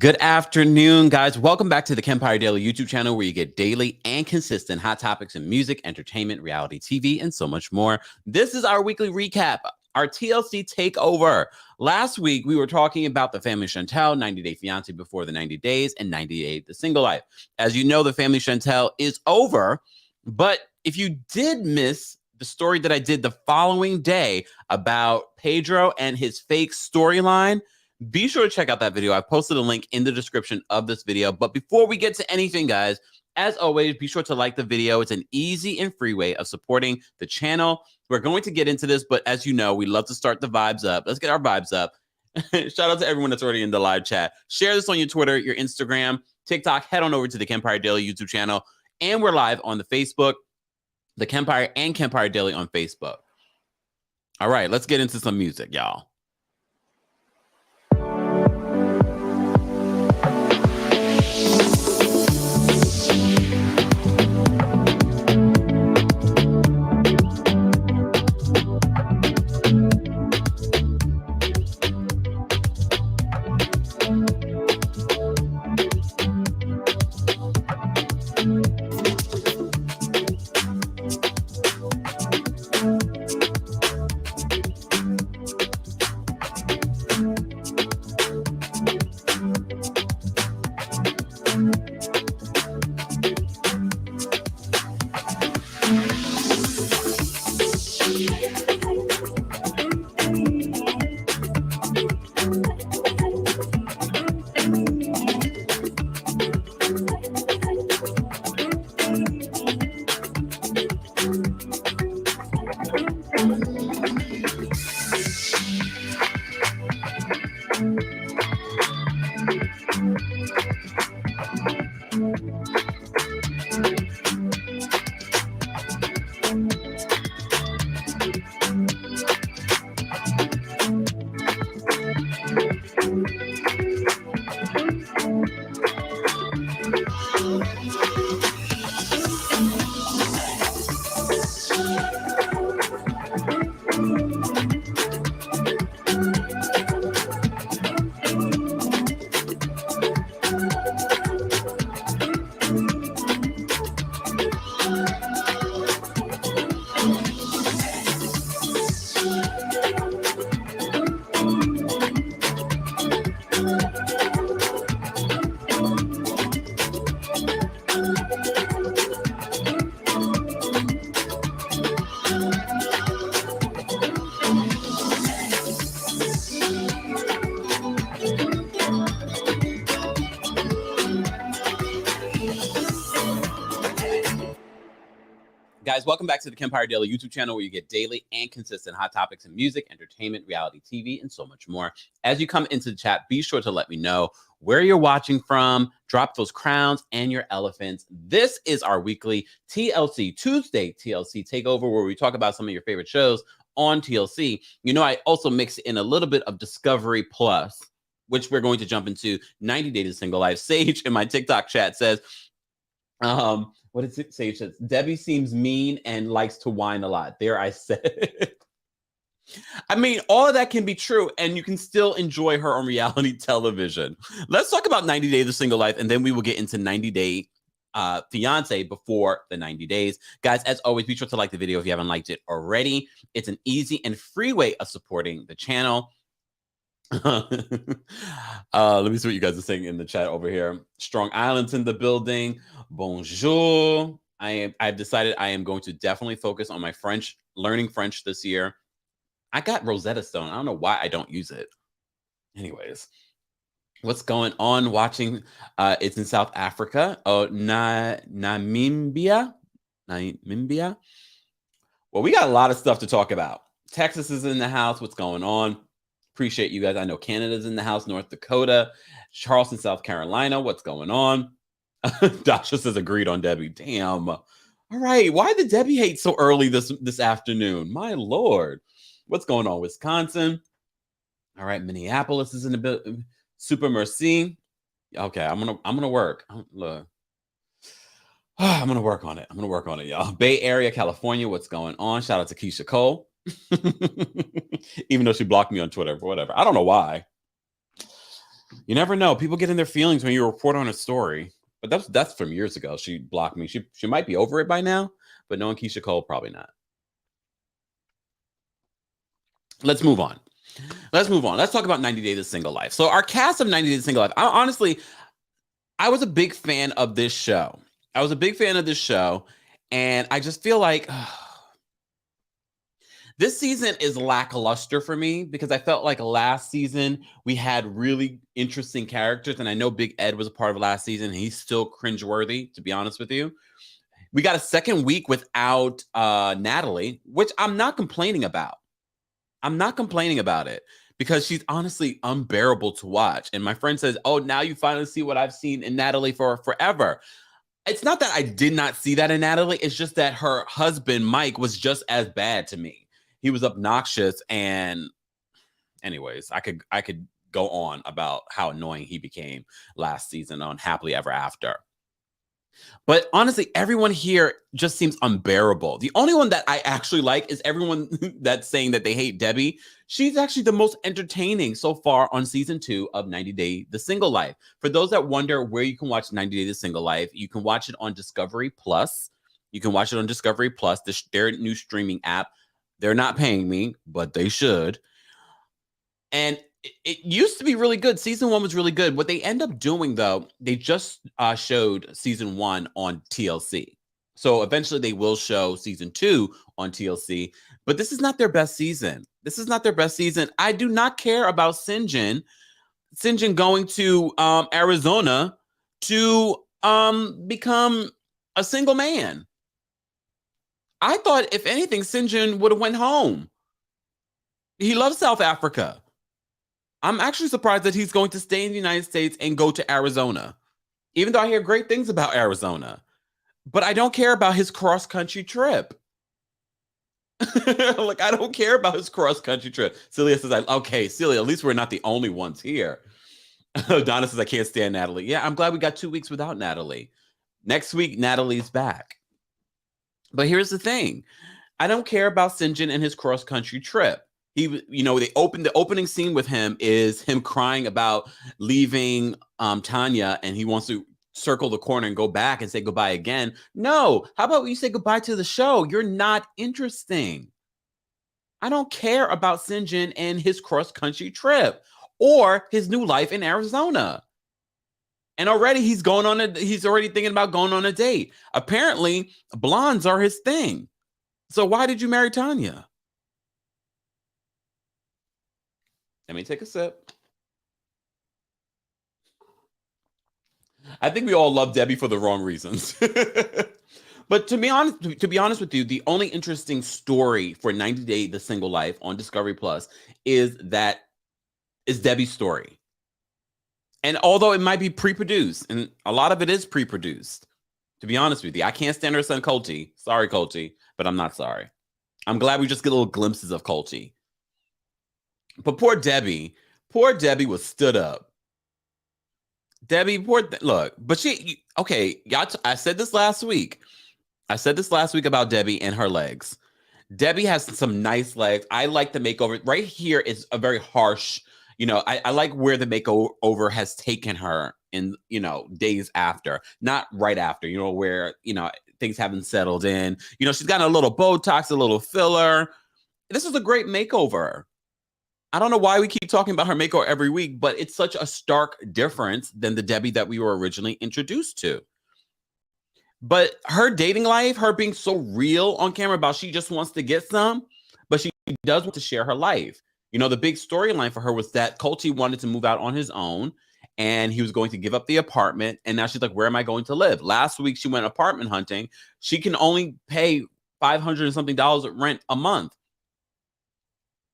Good afternoon, guys. Welcome back to the Kempire Daily YouTube channel, where you get daily and consistent hot topics in music, entertainment, reality TV, and so much more. This is our weekly recap, our TLC takeover. Last week, we were talking about the Family Chantel, 90 Day Fiancé Before the 90 Days, and 98 The Single Life. As you know, the Family Chantel is over, but if you did miss the story that I did the following day about Pedro and his fake storyline, be sure to check out that video. I've posted a link in the description of this video. But before we get to anything, guys, as always, be sure to like the video. It's an easy and free way of supporting the channel. We're going to get into this, but as you know, we love to start the vibes up. Let's get our vibes up. Shout out to everyone that's already in the live chat. Share this on your Twitter, your Instagram, TikTok. Head on over to the Kempire Daily YouTube channel. And we're live on the Facebook, the Kempire and Kempire Daily on Facebook. All right, let's get into some music, y'all. Guys, welcome back to the Kempire Daily YouTube channel, where you get daily and consistent hot topics in music, entertainment, reality TV, and so much more. As you come into the chat, be sure to let me know where you're watching from. Drop those crowns and your elephants. This is our weekly TLC Tuesday TLC takeover, where we talk about some of your favorite shows on TLC. You know, I also mix in a little bit of Discovery Plus, which we're going to jump into. 90 Days of Single Life. Sage in my TikTok chat says, what did it say? It says, Debbie seems mean and likes to whine a lot. There, I said. I mean, all of that can be true, and you can still enjoy her on reality television. Let's talk about 90 Days of Single Life, and then we will get into 90 Day Fiancé Before the 90 Days. Guys, as always, be sure to like the video if you haven't liked it already. It's an easy and free way of supporting the channel. Let me see what you guys are saying in the chat over here. Strong Island's in the building. Bonjour. I've decided I am going to definitely focus on my French, learning French this year. I got Rosetta Stone. I don't know why I don't use it. Anyways, what's going on? Watching, it's in South Africa. Oh, Namibia. Well, we got a lot of stuff to talk about. Texas is in the house. What's going on? Appreciate you guys. I know Canada's in the house. North Dakota, Charleston, South Carolina. What's going on? Dasha says agreed on Debbie. Damn. All right. Why did Debbie hate so early this afternoon? My Lord. What's going on? Wisconsin. All right. Minneapolis is in the building. Super Merci. Okay. I'm gonna work. Look. I'm gonna work on it. I'm gonna work on it, y'all. Bay Area, California. What's going on? Shout out to Keisha Cole. Even though she blocked me on Twitter, but whatever. I don't know why. You never know. People get in their feelings when you report on a story. But that's from years ago. She blocked me. She might be over it by now, but knowing Keisha Cole, probably not. Let's move on. Let's talk about 90 Days of Single Life. So our cast of 90 Days of Single Life, I was a big fan of this show. And I just feel like this season is lackluster for me because I felt like last season we had really interesting characters. And I know Big Ed was a part of last season. And he's still cringeworthy, to be honest with you. We got a second week without Natalie, which I'm not complaining about. It because she's honestly unbearable to watch. And my friend says, oh, now you finally see what I've seen in Natalie for forever. It's not that I did not see that in Natalie. It's just that her husband, Mike, was just as bad to me. He was obnoxious. And anyways, I could go on about how annoying he became last season on Happily Ever After. But honestly, everyone here just seems unbearable. The only one that I actually like is everyone that's saying that they hate Debbie. She's actually the most entertaining so far on season 2 of 90 Day The Single Life. For those that wonder where you can watch 90 Day The Single Life, you can watch it on Discovery Plus. Their new streaming app. They're not paying me, but they should. And it used to be really good. Season 1 was really good. What they end up doing, though, they just showed season 1 on TLC. So eventually they will show season 2 on TLC. But this is not their best season. I do not care about Sinjin going to Arizona to become a single man. I thought, if anything, Sinjin would have went home. He loves South Africa. I'm actually surprised that he's going to stay in the United States and go to Arizona, even though I hear great things about Arizona. But I don't care about his cross-country trip. Like, I don't care about his cross-country trip. Celia says, okay, Celia, at least we're not the only ones here. Donna says, I can't stand Natalie. Yeah, I'm glad we got 2 weeks without Natalie. Next week, Natalie's back. But here's the thing. I don't care about Sinjin and his cross-country trip. He, the opening scene with him is him crying about leaving Tanya, and he wants to circle the corner and go back and say goodbye again. No, how about you say goodbye to the show? You're not interesting. I don't care about Sinjin and his cross-country trip or his new life in Arizona. And already he's already thinking about going on a date. Apparently, blondes are his thing. So why did you marry Tanya? Let me take a sip. I think we all love Debbie for the wrong reasons. But to be honest with you, the only interesting story for 90 Day The Single Life on Discovery Plus is Debbie's story. And although it might be pre-produced, and a lot of it is pre-produced, to be honest with you, I can't stand her son Colty. Sorry, Colty, but I'm not sorry. I'm glad we just get little glimpses of Colty. But poor Debbie was stood up. Debbie, look, but I said this last week. About Debbie and her legs. Debbie has some nice legs. I like the makeover. Right here is a very harsh, I like where the makeover has taken her in, days after, not right after, where, things haven't settled in. She's got a little Botox, a little filler. This is a great makeover. I don't know why we keep talking about her makeover every week, but it's such a stark difference than the Debbie that we were originally introduced to. But her dating life, her being so real on camera about she just wants to get some, but she does want to share her life. The big storyline for her was that Colty wanted to move out on his own and he was going to give up the apartment. And now she's like, where am I going to live? Last week, she went apartment hunting. She can only pay $500 and something of rent a month.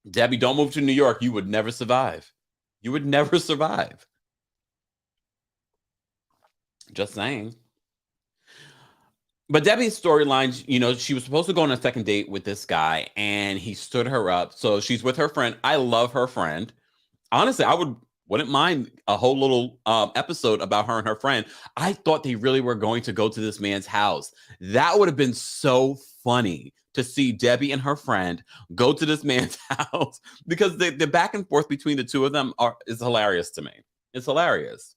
Debbie, don't move to New York. You would never survive. Just saying. But Debbie's storyline, she was supposed to go on a second date with this guy and he stood her up. So she's with her friend. I love her friend. Honestly, I wouldn't mind a whole little episode about her and her friend. I thought they really were going to go to this man's house. That would have been so funny to see Debbie and her friend go to this man's house because the back and forth between the two of them is hilarious to me. It's hilarious.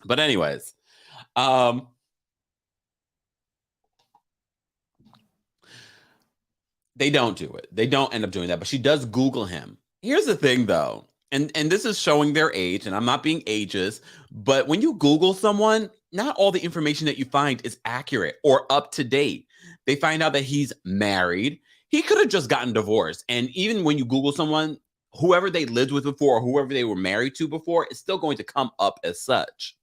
But anyways, um, they don't do it. They don't end up doing that, but she does Google him. Here's the thing though, and this is showing their age, and I'm not being ageist, but when you Google someone, not all the information that you find is accurate or up to date. They find out that he's married. He could have just gotten divorced. And even when you Google someone, whoever they lived with before or whoever they were married to before, it's still going to come up as such.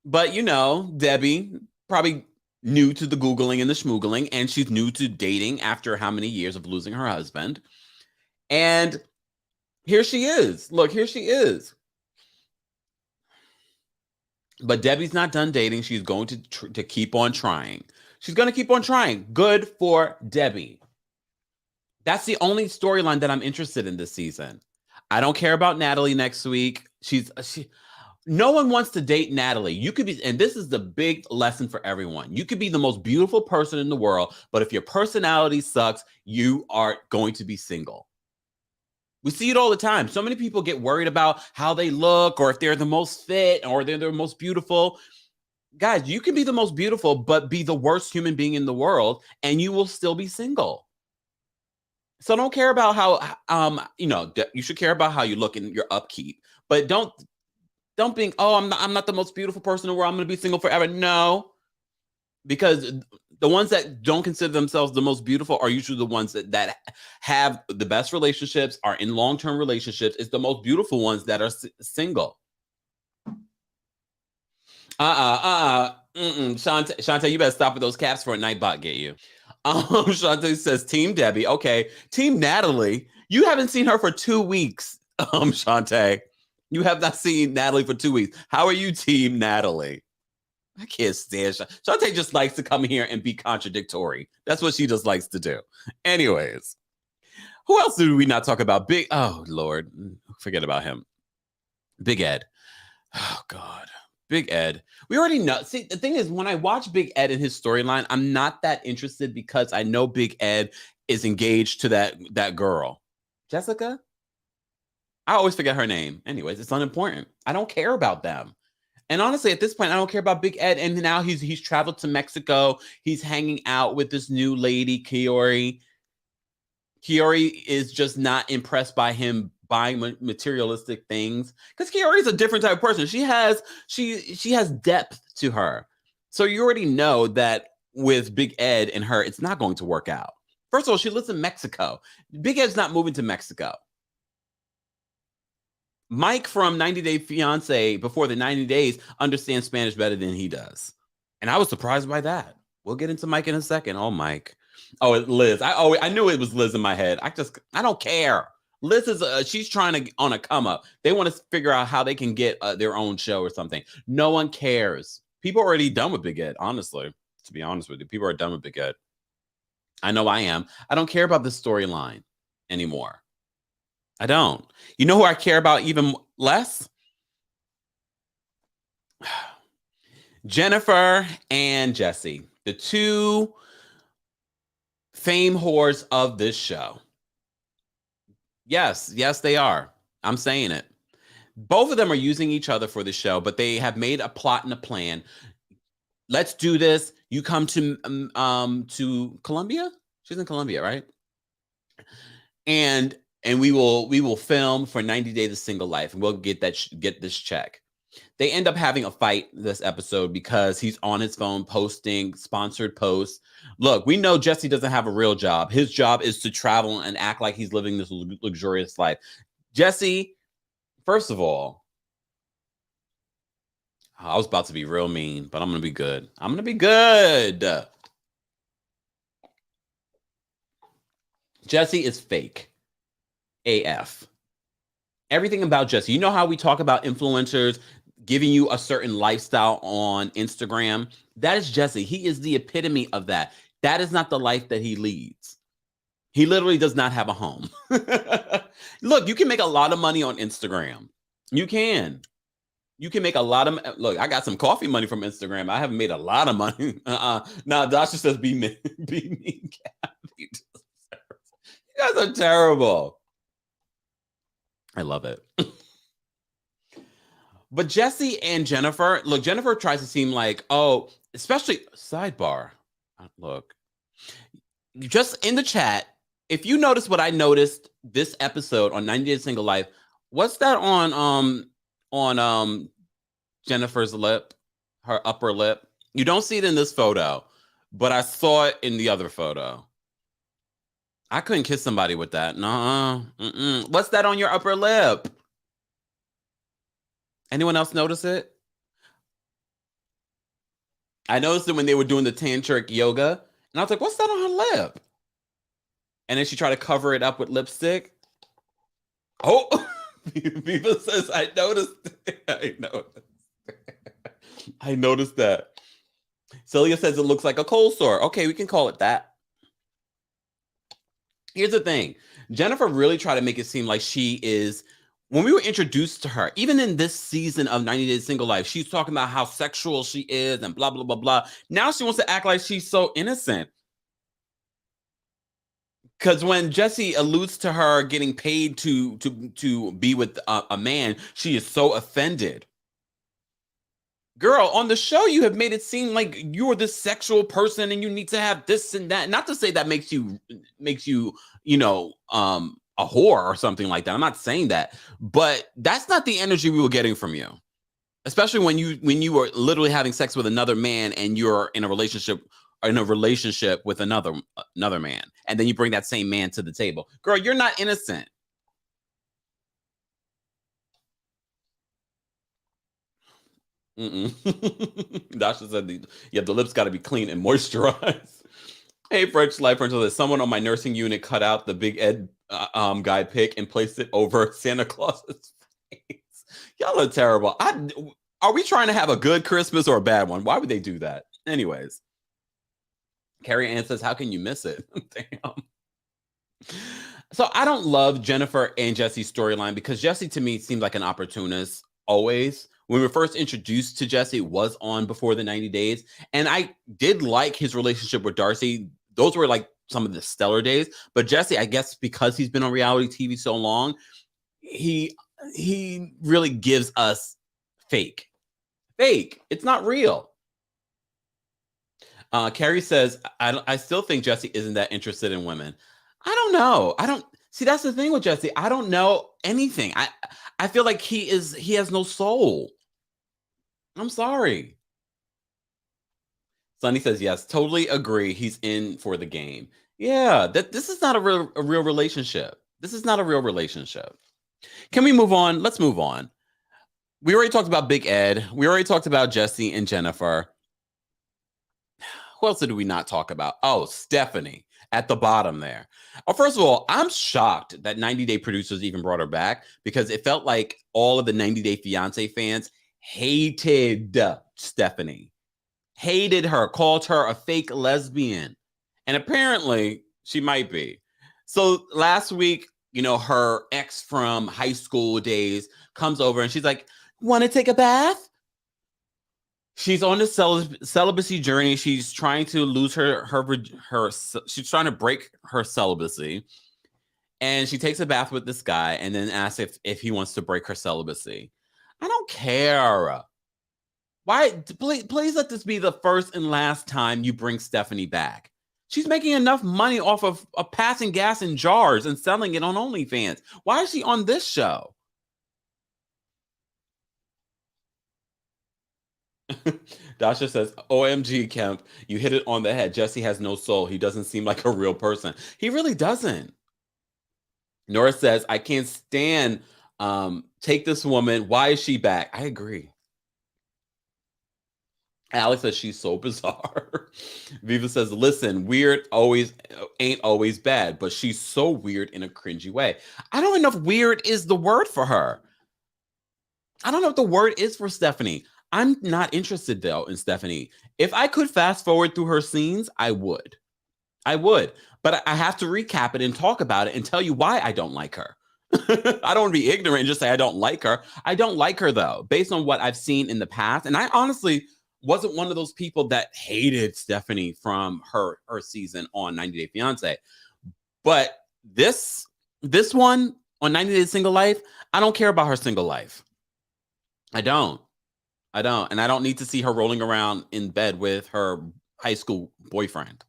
But you know, Debbie probably new to the Googling and the schmoogling, and she's new to dating after how many years of losing her husband. And here she is. Look, here she is. But Debbie's not done dating. She's going to keep on trying. She's going to keep on trying. Good for Debbie. That's the only storyline that I'm interested in this season. I don't care about Natalie next week. No one wants to date Natalie. You could be, and this is the big lesson for everyone. You could be the most beautiful person in the world, but if your personality sucks, you are going to be single. We see it all the time. So many people get worried about how they look or if they're the most fit or they're the most beautiful. Guys, you can be the most beautiful, but be the worst human being in the world, and you will still be single. So don't care about how, you should care about how you look and your upkeep, but don't think, oh, I'm not the most beautiful person in the world, I'm going to be single forever. No, because the ones that don't consider themselves the most beautiful are usually the ones that have the best relationships, are in long-term relationships. It's the most beautiful ones that are single. Shantae, you better stop with those caps for a Nightbot get you. Shantae says, Team Debbie. Okay. Team Natalie. You haven't seen her for 2 weeks, Shantae. You have not seen Natalie for 2 weeks. How are you, Team Natalie? I can't stand Shantae. Just likes to come here and be contradictory. That's what she just likes to do. Anyways, who else do we not talk about? Oh, Lord. Forget about him. Big Ed. Oh, God. Big Ed. We already know. See, the thing is, when I watch Big Ed and his storyline, I'm not that interested because I know Big Ed is engaged to that girl. Jessica? I always forget her name. Anyways, it's unimportant. I don't care about them. And honestly, at this point, I don't care about Big Ed. And now he's traveled to Mexico. He's hanging out with this new lady, Kiori. Kiori is just not impressed by him buying materialistic things because Kiori is a different type of person. She has depth to her. So you already know that with Big Ed and her, it's not going to work out. First of all, she lives in Mexico. Big Ed's not moving to Mexico. Mike from 90 Day Fiancé before the 90 days understands Spanish better than he does. And I was surprised by that. We'll get into Mike in a second. Oh, Mike. Oh, Liz. I knew it was Liz in my head. I don't care. Liz is she's trying to on a come up. They want to figure out how they can get their own show or something. No one cares. People are already done with Big Ed, honestly. To be honest with you, people are done with Big Ed. I know I am. I don't care about this storyline anymore. I don't. You know who I care about even less? Jennifer and Jesse, the two fame whores of this show. Yes, they are. I'm saying it. Both of them are using each other for the show, but they have made a plot and a plan. Let's do this. You come to Colombia? She's in Colombia, right? And we will film for 90 Days of Single Life, and we'll get this check. They end up having a fight this episode because he's on his phone posting sponsored posts. Look, we know Jesse doesn't have a real job. His job is to travel and act like he's living this luxurious life. Jesse, first of all, I was about to be real mean, but I'm going to be good. I'm going to be good. Jesse is fake. AF. Everything about Jesse. You know how we talk about influencers giving you a certain lifestyle on Instagram? That is Jesse. He is the epitome of that. That is not the life that he leads. He literally does not have a home. Look, you can make a lot of money on Instagram. You can. You can make a lot of... Look, I got some coffee money from Instagram. I haven't made a lot of money. Now, Dasha says, be mean, Kathy. You guys are terrible. I love it. But Jesse and Jennifer, look, Jennifer tries to seem like, oh, especially sidebar. Look, just in the chat, if you notice what I noticed this episode on 90 Days Single Life, what's that on Jennifer's lip, her upper lip? You don't see it in this photo, but I saw it in the other photo. I couldn't kiss somebody with that. No. What's that on your upper lip? Anyone else notice it? I noticed it when they were doing the tantric yoga, and I was like, what's that on her lip? And then she tried to cover it up with lipstick. Oh, Viva says, I noticed it. I noticed that. Celia says it looks like a cold sore. Okay, we can call it that. Here's the thing. Jennifer really tried to make it seem like she is, when we were introduced to her, even in this season of 90 Days Single Life, she's talking about how sexual she is and blah, blah, blah, blah. Now she wants to act like she's so innocent. Because when Jesse alludes to her getting paid to be with a man, she is so offended. Girl, on the show, you have made it seem like you're this sexual person and you need to have this and that. Not to say that makes you, a whore or something like that. I'm not saying that, but that's not the energy we were getting from you. Especially when you were literally having sex with another man and you're in a relationship with another man, and then you bring that same man to the table. Girl, you're not innocent. Dasha said, the lips got to be clean and moisturized. Hey, French Life French says, someone on my nursing unit cut out the Big Ed guy pic and placed it over Santa Claus's face. Y'all are terrible. Are we trying to have a good Christmas or a bad one? Why would they do that? Anyways. Carrie Ann says, how can you miss it? Damn. So I don't love Jennifer and Jesse's storyline because Jesse to me seems like an opportunist always. When we were first introduced to Jesse, it was on before the 90 days. And I did like his relationship with Darcy. Those were like some of the stellar days. But Jesse, I guess because he's been on reality TV so long, he really gives us fake. It's not real. Carrie says, I still think Jesse isn't that interested in women. I don't know. See, that's the thing with Jesse. I don't know anything. I feel like he has no soul. I'm sorry. Sonny says, yes, totally agree. He's in for the game. Yeah, this is not a real relationship. This is not a real relationship. Can we move on? Let's move on. We already talked about Big Ed. We already talked about Jesse and Jennifer. Who else did we not talk about? Oh, Stephanie at the bottom there. First of all, I'm shocked that 90 Day producers even brought her back because it felt like all of the 90 Day Fiancé fans hated Stephanie, hated her, called her a fake lesbian. And apparently she might be. So last week, her ex from high school days comes over and she's like, want to take a bath? She's on the celibacy journey. She's trying to lose she's trying to break her celibacy. And she takes a bath with this guy and then asks if he wants to break her celibacy. I don't care. Why? Please let this be the first and last time you bring Stephanie back. She's making enough money off of passing gas in jars and selling it on OnlyFans. Why is she on this show? Dasha says, OMG, Kemp, you hit it on the head. Jesse has no soul. He doesn't seem like a real person. He really doesn't. Nora says, I can't stand take this woman. Why is she back? I agree. Alex says she's so bizarre. Viva says, listen, weird ain't always bad, but she's so weird in a cringy way. I don't know if weird is the word for her. I don't know if the word is for Stephanie. I'm not interested, though, in Stephanie. If I could fast forward through her scenes, I would. But I have to recap it and talk about it and tell you why I don't like her. I don't want to be ignorant and just say I don't like her. I don't like her, though, based on what I've seen in the past. And I honestly wasn't one of those people that hated Stephanie from her season on 90 Day Fiancé. But this one On 90 Days Single Life, I don't care about her single life. I don't. And I don't need to see her rolling around in bed with her high school boyfriend.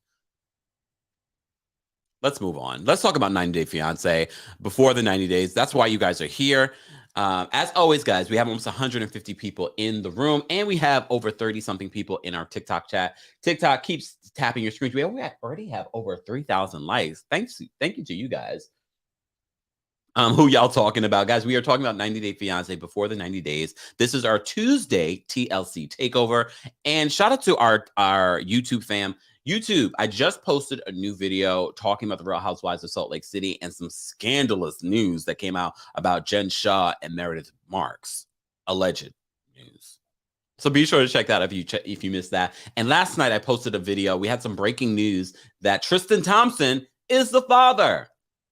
Let's move on. Let's talk about 90 Day Fiancé before the 90 days. That's why you guys are here. As always, guys, we have almost 150 people in the room, and we have over 30-something people in our TikTok chat. TikTok keeps tapping your screen. We already have over 3,000 likes. Thank you to you guys. Who y'all talking about? Guys, we are talking about 90 Day Fiancé before the 90 days. This is our Tuesday TLC takeover. And shout out to our YouTube fam. YouTube, I just posted a new video talking about the Real Housewives of Salt Lake City and some scandalous news that came out about Jen Shah and Meredith Marks. Alleged news. So be sure to check that if you missed that. And last night I posted a video. We had some breaking news that Tristan Thompson is the father.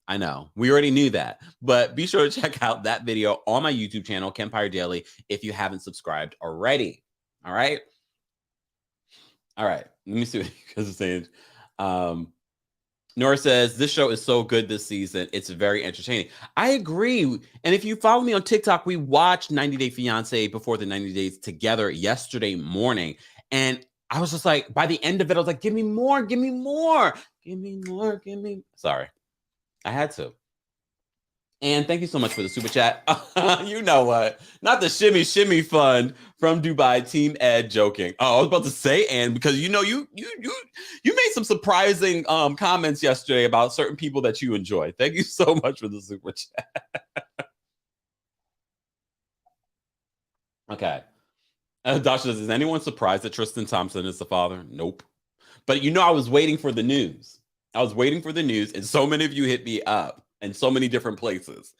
I know, we already knew that, but be sure to check out that video on my YouTube channel, Kempire Daily, if you haven't subscribed already. All right. Let me see what you guys are saying. Nora says, this show is so good this season. It's very entertaining. I agree. And if you follow me on TikTok, we watched 90 Day Fiancé before the 90 days together yesterday morning. And I was just like, by the end of it, I was like, give me more, give me more, give me more, give me. Sorry, I had to. And thank you so much for the super chat. You know what? Not the shimmy shimmy fund from Dubai. Team Ed joking. Oh, I was about to say, and because you made some surprising comments yesterday about certain people that you enjoy. Thank you so much for the super chat. Okay. Dasha says, is anyone surprised that Tristan Thompson is the father? Nope. But I was waiting for the news. And so many of you hit me up in so many different places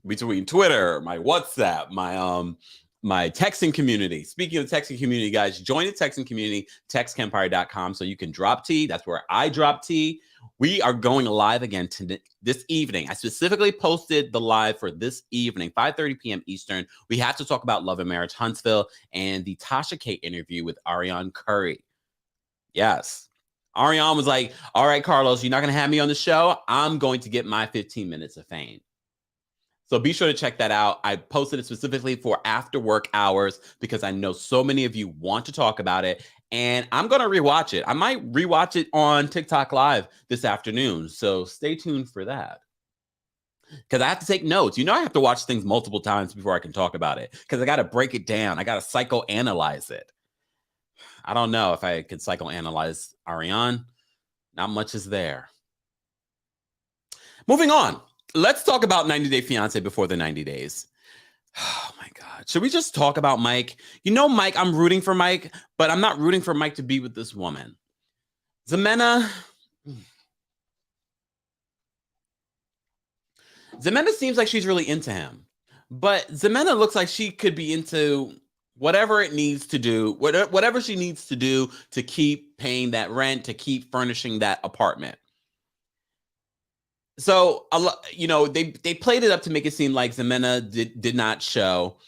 between Twitter, my WhatsApp, my texting community. Speaking of the texting community, guys, join the texting community, textkempire.com, so you can drop tea. That's where I drop tea. We are going live again this evening. I specifically posted the live for this evening, 5:30 p.m. Eastern. We have to talk about Love and Marriage Huntsville and the Tasha K interview with Ariane Curry. Yes. Ariane was like, all right, Carlos, you're not going to have me on the show. I'm going to get my 15 minutes of fame. So be sure to check that out. I posted it specifically for after work hours because I know so many of you want to talk about it. And I'm going to rewatch it. I might rewatch it on TikTok Live this afternoon. So stay tuned for that. Because I have to take notes. I have to watch things multiple times before I can talk about it. Because I got to break it down. I got to psychoanalyze it. I don't know if I could psychoanalyze Ariane. Not much is there. Moving on. Let's talk about 90 Day Fiancé before the 90 days. Oh my God. Should we just talk about Mike? Mike, I'm rooting for Mike, but I'm not rooting for Mike to be with this woman. Zamena seems like she's really into him, but Zamena looks like she could be into whatever it needs to do, whatever she needs to do to keep paying that rent, to keep furnishing that apartment. So, they played it up to make it seem like Zamena did not show.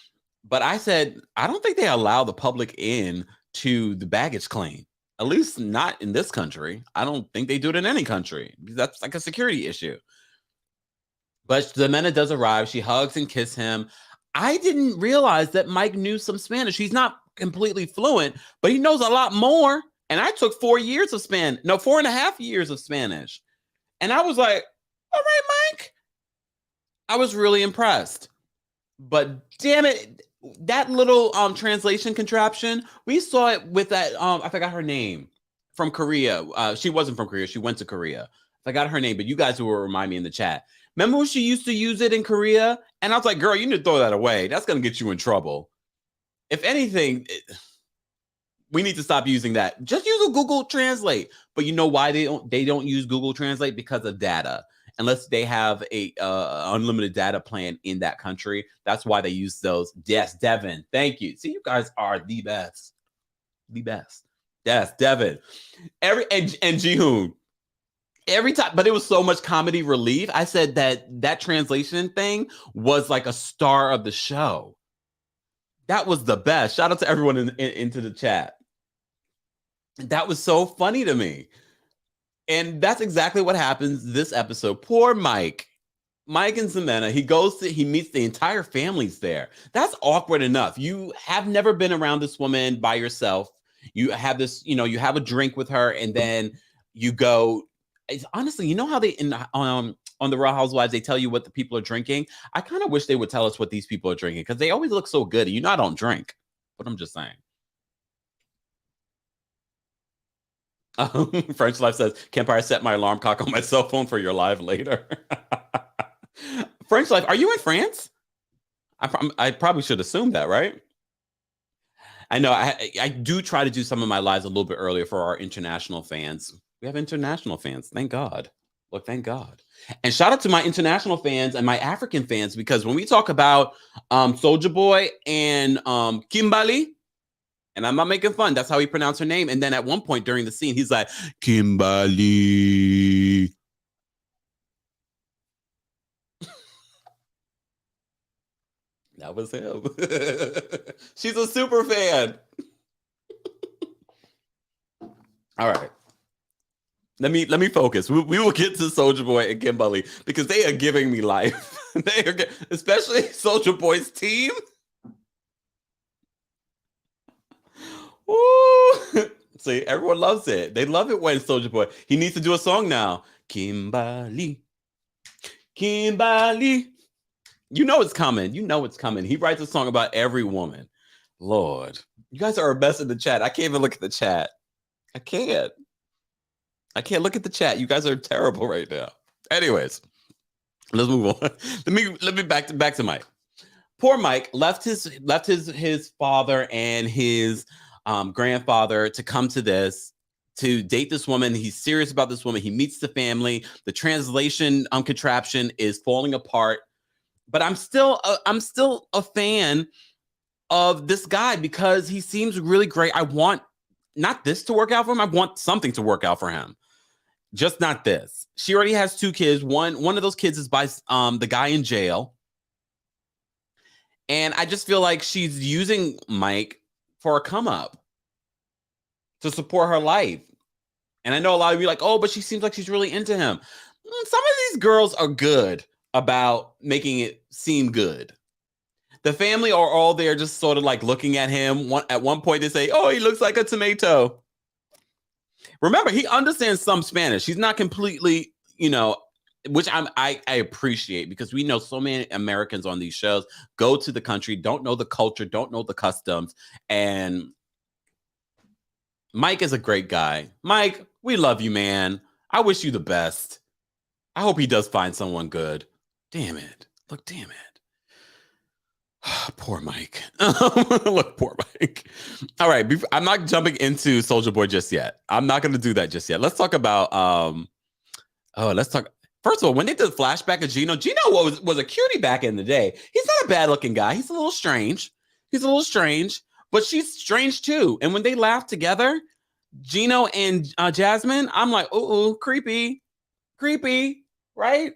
But I said, I don't think they allow the public in to the baggage claim, at least not in this country. I don't think they do it in any country. That's like a security issue. But Zamena does arrive. She hugs and kisses him. I didn't realize that Mike knew some Spanish. He's not completely fluent, but he knows a lot more. And I took 4.5 years of Spanish. And I was like, all right, Mike. I was really impressed. But damn it, that little translation contraption, we saw it with that, I forgot her name, from Korea. She wasn't from Korea. She went to Korea. I forgot her name, but you guys will remind me in the chat. Remember when she used to use it in Korea? And I was like, girl, you need to throw that away. That's going to get you in trouble. If anything, we need to stop using that. Just use a Google Translate. But you know why they don't use Google Translate? Because of data. Unless they have a unlimited data plan in that country. That's why they use those. Yes, Devin. Thank you. See, you guys are the best. The best. Yes, Devin. And Jihoon. Every time, but it was so much comedy relief. I said that translation thing was like a star of the show. That was the best. Shout out to everyone into the chat. That was so funny to me. And that's exactly what happens this episode. Poor Mike. Mike and Zamena, he meets the entire families there. That's awkward enough. You have never been around this woman by yourself. You have this, you have a drink with her, and then you go. It's honestly, you know how they on the Real Housewives they tell you what the people are drinking. I kind of wish they would tell us what these people are drinking because they always look so good. I don't drink, but I'm just saying. French Life says, Kempire set my alarm clock on my cell phone for your live later. French Life, are you in France? I probably should assume that, right? I know I do try to do some of my lives a little bit earlier for our international fans. We have international fans. Thank God. Look, thank God. And shout out to my international fans and my African fans, because when we talk about Soldier Boy and Kimberly, and I'm not making fun, that's how he pronounced her name. And then at one point during the scene, he's like, Kimberly. That was him. She's a super fan. All right. Let me focus. We will get to Soldier Boy and Kimberly because they are giving me life. They are, especially Soldier Boy's team. Ooh. See, everyone loves it. They love it when Soldier Boy. He needs to do a song now. Kimberly. Kimberly. You know it's coming. You know it's coming. He writes a song about every woman. Lord. You guys are our best in the chat. I can't even look at the chat. I can't look at the chat. You guys are terrible right now. Anyways, let's move on. Let me back to Mike. Poor Mike left his father and his grandfather to come to date this woman. He's serious about this woman. He meets the family. The translation contraption is falling apart. But I'm still a fan of this guy because he seems really great. I want not this to work out for him. I want something to work out for him. Just not this. She already has 2 kids. One of those kids is by the guy in jail. And I just feel like she's using Mike for a come up to support her life. And I know a lot of you are like, oh, but she seems like she's really into him. Some of these girls are good about making it seem good. The family are all there just sort of like looking at him. At one point they say, oh, he looks like a tomato. Remember, he understands some Spanish. He's not completely, which I appreciate because we know so many Americans on these shows go to the country, don't know the culture, don't know the customs. And Mike is a great guy. Mike, we love you, man. I wish you the best. I hope he does find someone good. Damn it. Look, damn it. Poor Mike. Look, poor Mike. All right. I'm not jumping into Soldier Boy just yet. I'm not going to do that just yet. Let's talk about, first of all, when they did the flashback of Gino was a cutie back in the day. He's not a bad looking guy. He's a little strange, but she's strange too. And when they laugh together, Gino and Jasmine, I'm like, ooh, creepy, right?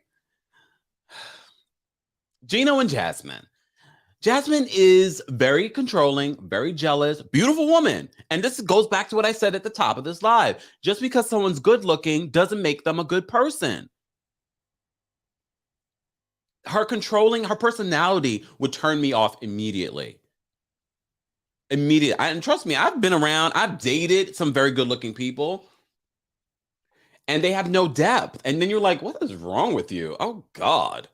Gino and Jasmine. Jasmine is very controlling, very jealous, beautiful woman. And this goes back to what I said at the top of this live. Just because someone's good looking doesn't make them a good person. Her personality would turn me off immediately. And trust me, I've dated some very good looking people and they have no depth. And then you're like, what is wrong with you? Oh God.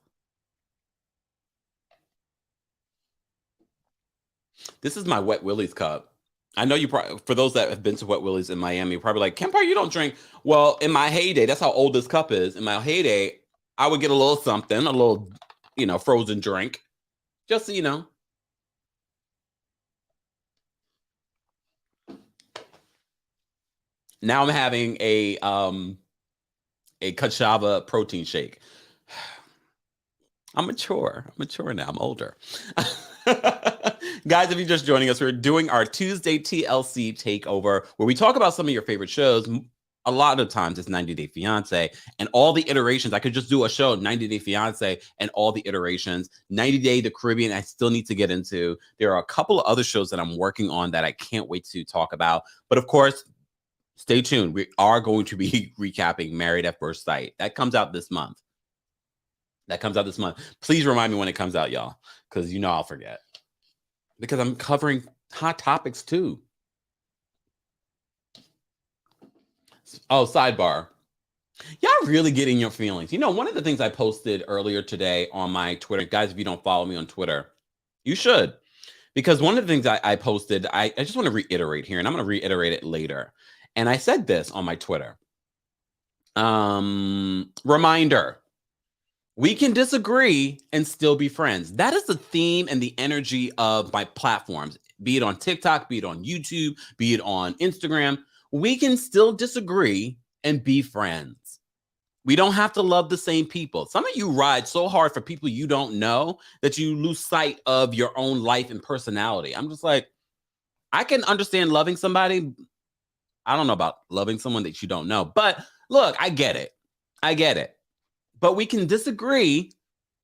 This is my Wet Willie's cup. I know you probably, for those that have been to Wet Willie's in Miami, you're probably like, Kempire, you don't drink. Well, in my heyday, that's how old this cup is. In my heyday, I would get a little something, a little, frozen drink. Just so you know. Now I'm having a Kachava protein shake. I'm mature now. I'm older. Guys, if you're just joining us, we're doing our Tuesday TLC takeover where we talk about some of your favorite shows. A lot of times it's 90 Day Fiancé and all the iterations. I could just do a show, 90 Day Fiancé and all the iterations. 90 Day The Caribbean, I still need to get into. There are a couple of other shows that I'm working on that I can't wait to talk about. But of course, stay tuned. We are going to be recapping Married at First Sight. That comes out this month. That comes out this month. Please remind me when it comes out, y'all, because you know I'll forget. Because I'm covering hot topics too. Oh, sidebar. Y'all really get in your feelings. You know, one of the things I posted earlier today on my Twitter, guys, if you don't follow me on Twitter, you should. Because one of the things I posted, I just want to reiterate here, and I'm going to reiterate it later. And I said this on my Twitter. Reminder. We can disagree and still be friends. That is the theme and the energy of my platforms, be it on TikTok, be it on YouTube, be it on Instagram. We can still disagree and be friends. We don't have to love the same people. Some of you ride so hard for people you don't know that you lose sight of your own life and personality. I'm just like, I can understand loving somebody. I don't know about loving someone that you don't know, but look, I get it. I get it. But we can disagree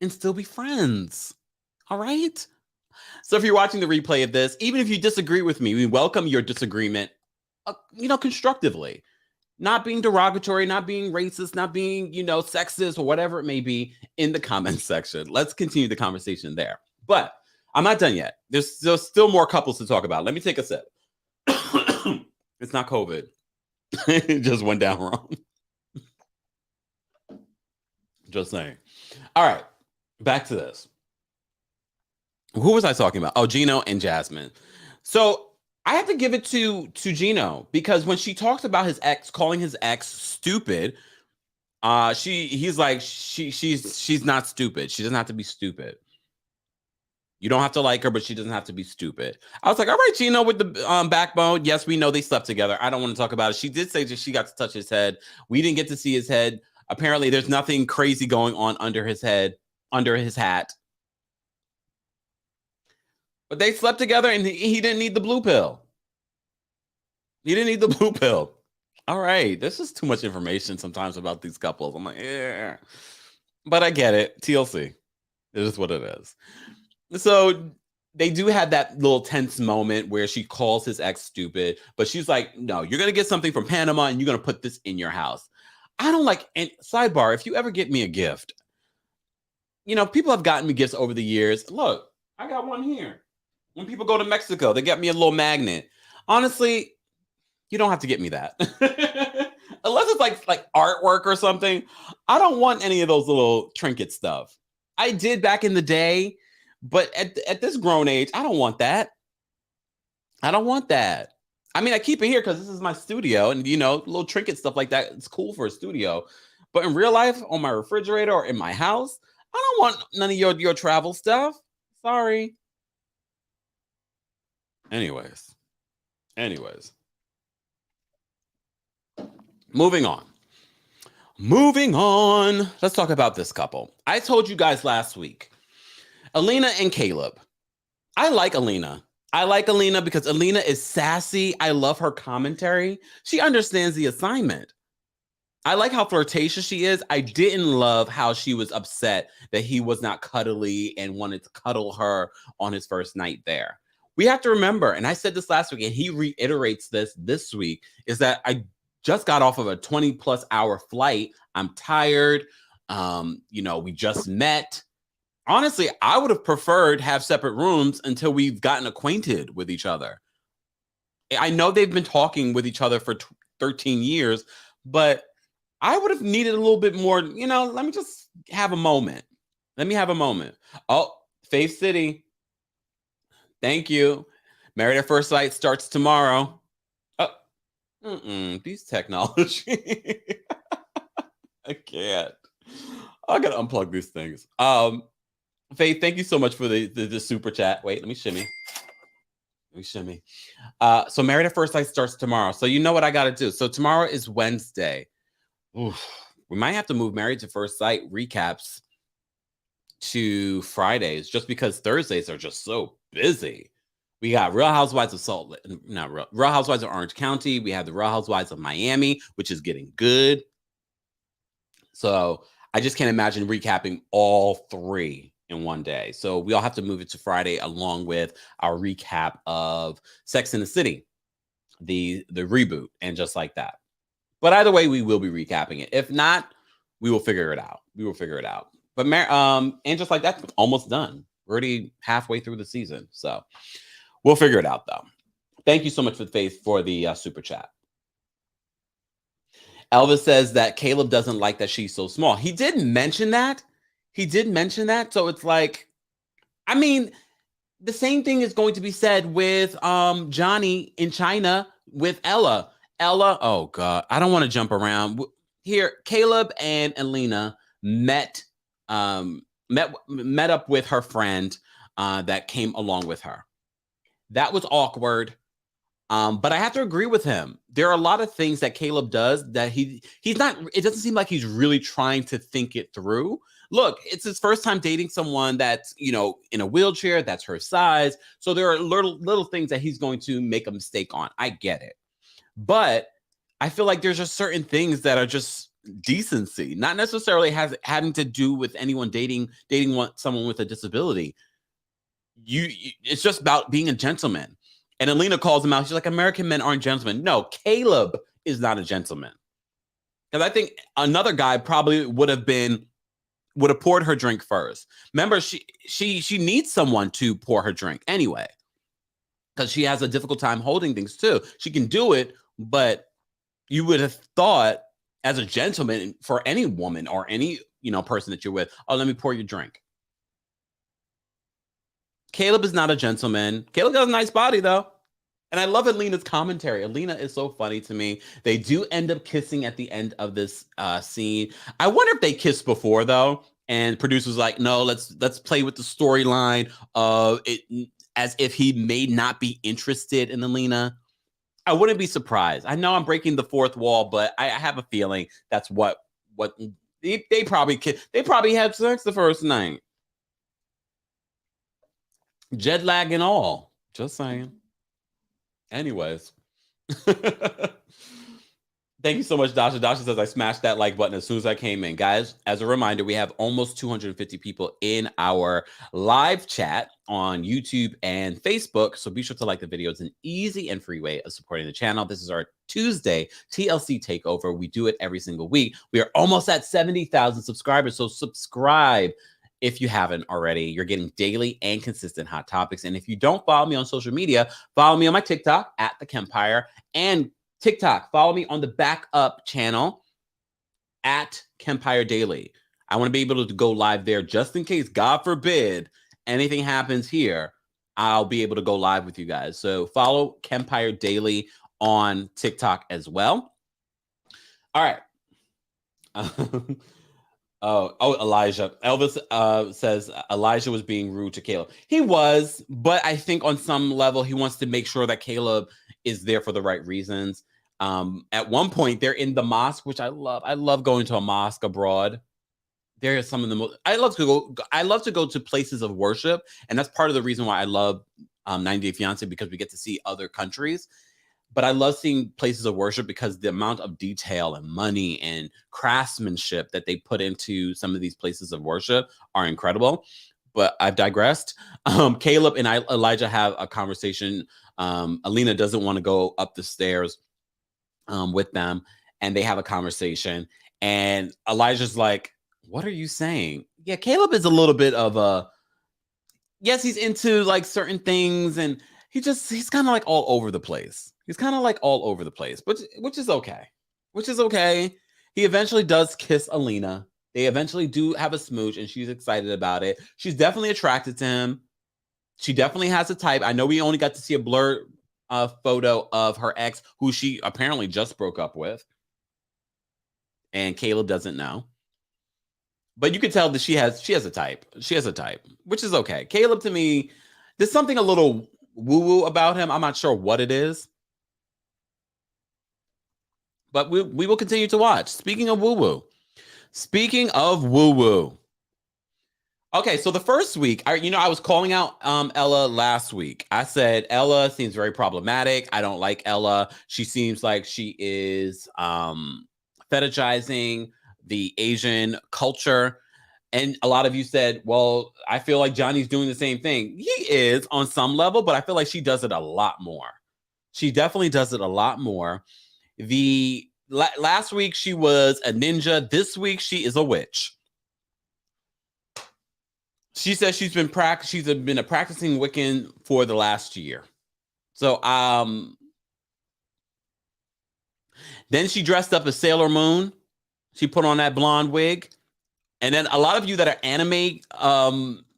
and still be friends. All right? So if you're watching the replay of this, even if you disagree with me, we welcome your disagreement, constructively. Not being derogatory, not being racist, not being, sexist or whatever it may be in the comments section. Let's continue the conversation there. But I'm not done yet. There's still more couples to talk about. Let me take a sip. It's not COVID. It just went down wrong. Just saying. All right, back to this. Who was I talking about? Oh, Gino and Jasmine. So I have to give it to Gino, because when she talks about his ex, calling his ex stupid, he's like, she's not stupid. She doesn't have to be stupid. You don't have to like her, but she doesn't have to be stupid. I was like, all right, Gino, with the backbone. Yes, we know they slept together. I don't want to talk about it. She did say that she got to touch his head. We didn't get to see his head. Apparently, there's nothing crazy going on under his head, under his hat. But they slept together, and he didn't need the blue pill. He didn't need the blue pill. All right. This is too much information sometimes about these couples. I'm like, yeah. But I get it. TLC. It is what it is. So they do have that little tense moment where she calls his ex stupid, but she's like, no, you're going to get something from Panama and you're going to put this in your house. I don't like, and sidebar, if you ever get me a gift, people have gotten me gifts over the years. Look, I got one here. When people go to Mexico, they get me a little magnet. Honestly, you don't have to get me that. Unless it's like artwork or something. I don't want any of those little trinket stuff. I did back in the day, but at this grown age, I don't want that. I don't want that. I mean, I keep it here because this is my studio, and little trinket stuff like that, it's cool for a studio. But in real life, on my refrigerator or in my house, I don't want none of your travel stuff. Sorry. Anyways. Moving on. Let's talk about this couple. I told you guys last week, Alina and Caleb. I like Alina. Because Alina is sassy. I love her commentary. She understands the assignment. I like how flirtatious she is. I didn't love how she was upset that he was not cuddly and wanted to cuddle her on his first night there. We have to remember, and I said this last week, and he reiterates this week, is that I just got off of a 20+ hour flight. I'm tired. We just met. Honestly, I would have preferred to have separate rooms until we've gotten acquainted with each other. I know they've been talking with each other for 13 years, but I would have needed a little bit more, let me just have a moment. Oh, Faith City. Thank you. Married at First Sight starts tomorrow. These technology. I can't. I gotta unplug these things. Faith, thank you so much for the super chat. Wait, let me shimmy. So Married at First Sight starts tomorrow. So you know what I gotta do. So tomorrow is Wednesday. Oof. We might have to move Married at First Sight recaps to Fridays, just because Thursdays are just so busy. We got Real Housewives of Real Housewives of Orange County. We have the Real Housewives of Miami, which is getting good. So I just can't imagine recapping all three in one day. So we all have to move it to Friday, along with our recap of Sex and the City, the reboot, and just like that. But either way, we will be recapping it. If not, we will figure it out. But and just like that's almost done. We're already halfway through the season, so we'll figure it out though. Thank you so much, Faith, for the super chat. Elvis says that Caleb doesn't like that she's so small. He did mention that. So it's like, I mean, the same thing is going to be said with Johnny in China with Ella. Oh God, I don't want to jump around here. Caleb and Alina met up with her friend that came along with her. That was awkward. But I have to agree with him. There are a lot of things that Caleb does that he's not, it doesn't seem like he's really trying to think it through. Look, it's his first time dating someone that's, in a wheelchair, that's her size. So there are little things that he's going to make a mistake on. I get it. But I feel like there's just certain things that are just decency, not necessarily having to do with anyone dating someone with a disability. It's just about being a gentleman. And Alina calls him out. She's like, American men aren't gentlemen. No, Caleb is not a gentleman. Because I think another guy probably would have poured her drink first. Remember, she needs someone to pour her drink anyway. Because she has a difficult time holding things too. She can do it, but you would have thought as a gentleman for any woman or any, person that you're with, oh, let me pour your drink. Caleb is not a gentleman. Caleb has a nice body, though. And I love Alina's commentary. Alina is so funny to me. They do end up kissing at the end of this scene. I wonder if they kissed before, though. And producers like, no, let's play with the storyline of it as if he may not be interested in Alina. I wouldn't be surprised. I know I'm breaking the fourth wall, but I have a feeling that's what they probably had sex the first night. Jet lag and all. Just saying. Anyways. Thank you so much, Dasha. Dasha says I smashed that like button as soon as I came in. Guys, as a reminder, we have almost 250 people in our live chat on YouTube and Facebook. So be sure to like the video. It's an easy and free way of supporting the channel. This is our Tuesday TLC takeover. We do it every single week. We are almost at 70,000 subscribers. So subscribe if you haven't already. You're getting daily and consistent hot topics. And if you don't follow me on social media, follow me on my TikTok at TheKempire and TikTok. Follow me on the backup channel at Kempire Daily. I want to be able to go live there just in case, God forbid, anything happens here. I'll be able to go live with you guys. So follow Kempire Daily on TikTok as well. All right. Elijah. Elvis says Elijah was being rude to Caleb. He was, but I think on some level he wants to make sure that Caleb is there for the right reasons. At one point, they're in the mosque, which I love. I love going to a mosque abroad. There are some of the most. I love to go to places of worship, and that's part of the reason why I love 90 Day Fiancé, because we get to see other countries. But I love seeing places of worship because the amount of detail and money and craftsmanship that they put into some of these places of worship are incredible. But I've digressed. Caleb and Elijah have a conversation. Alina doesn't want to go up the stairs with them, and they have a conversation. And Elijah's like, what are you saying? Yeah, Caleb is a little bit of a, yes, he's into like certain things, and he's kind of like all over the place. Which is okay. He eventually does kiss Alina. They eventually do have a smooch, and she's excited about it. She's definitely attracted to him. She definitely has a type. I know we only got to see a blurred photo of her ex, who she apparently just broke up with. And Caleb doesn't know. But you can tell that she has a type. She has a type, which is okay. Caleb, to me, there's something a little woo-woo about him. I'm not sure what it is. But we will continue to watch. Speaking of woo-woo. Okay, so the first week, I was calling out Ella last week. I said, Ella seems very problematic. I don't like Ella. She seems like she is fetishizing the Asian culture. And a lot of you said, well, I feel like Johnny's doing the same thing. He is on some level, but I feel like she does it a lot more. She definitely does it a lot more. Last week, she was a ninja. This week, she is a witch. She says she's been a practicing Wiccan for the last year. So then she dressed up as Sailor Moon. She put on that blonde wig. And then a lot of you that are anime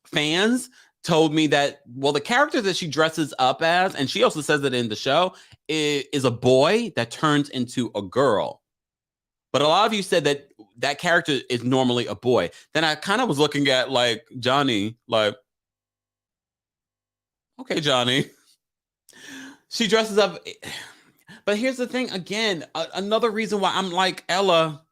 fans told me that, well, the character that she dresses up as, and she also says it in the show, is a boy that turns into a girl. But a lot of you said that that character is normally a boy. Then I kind of was looking at like Johnny, like, okay, Johnny. She dresses up. But here's the thing again, another reason why I'm like, Ella,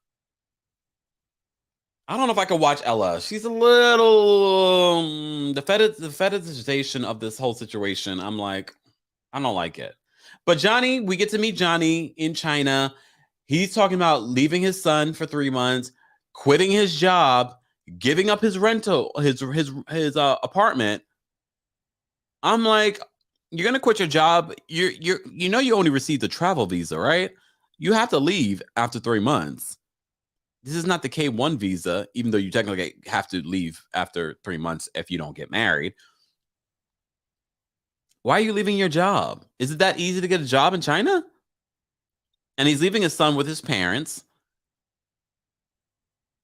I don't know if I could watch Ella. She's a little the fetishization of this whole situation. I'm like, I don't like it. But Johnny, we get to meet Johnny in China. He's talking about leaving his son for 3 months, quitting his job, giving up his rental, his apartment. I'm like, you're gonna quit your job. You know you only received a travel visa, right? You have to leave after 3 months. This is not the K1 visa, even though you technically have to leave after 3 months if you don't get married. Why are you leaving your job? Is it that easy to get a job in China? And he's leaving his son with his parents.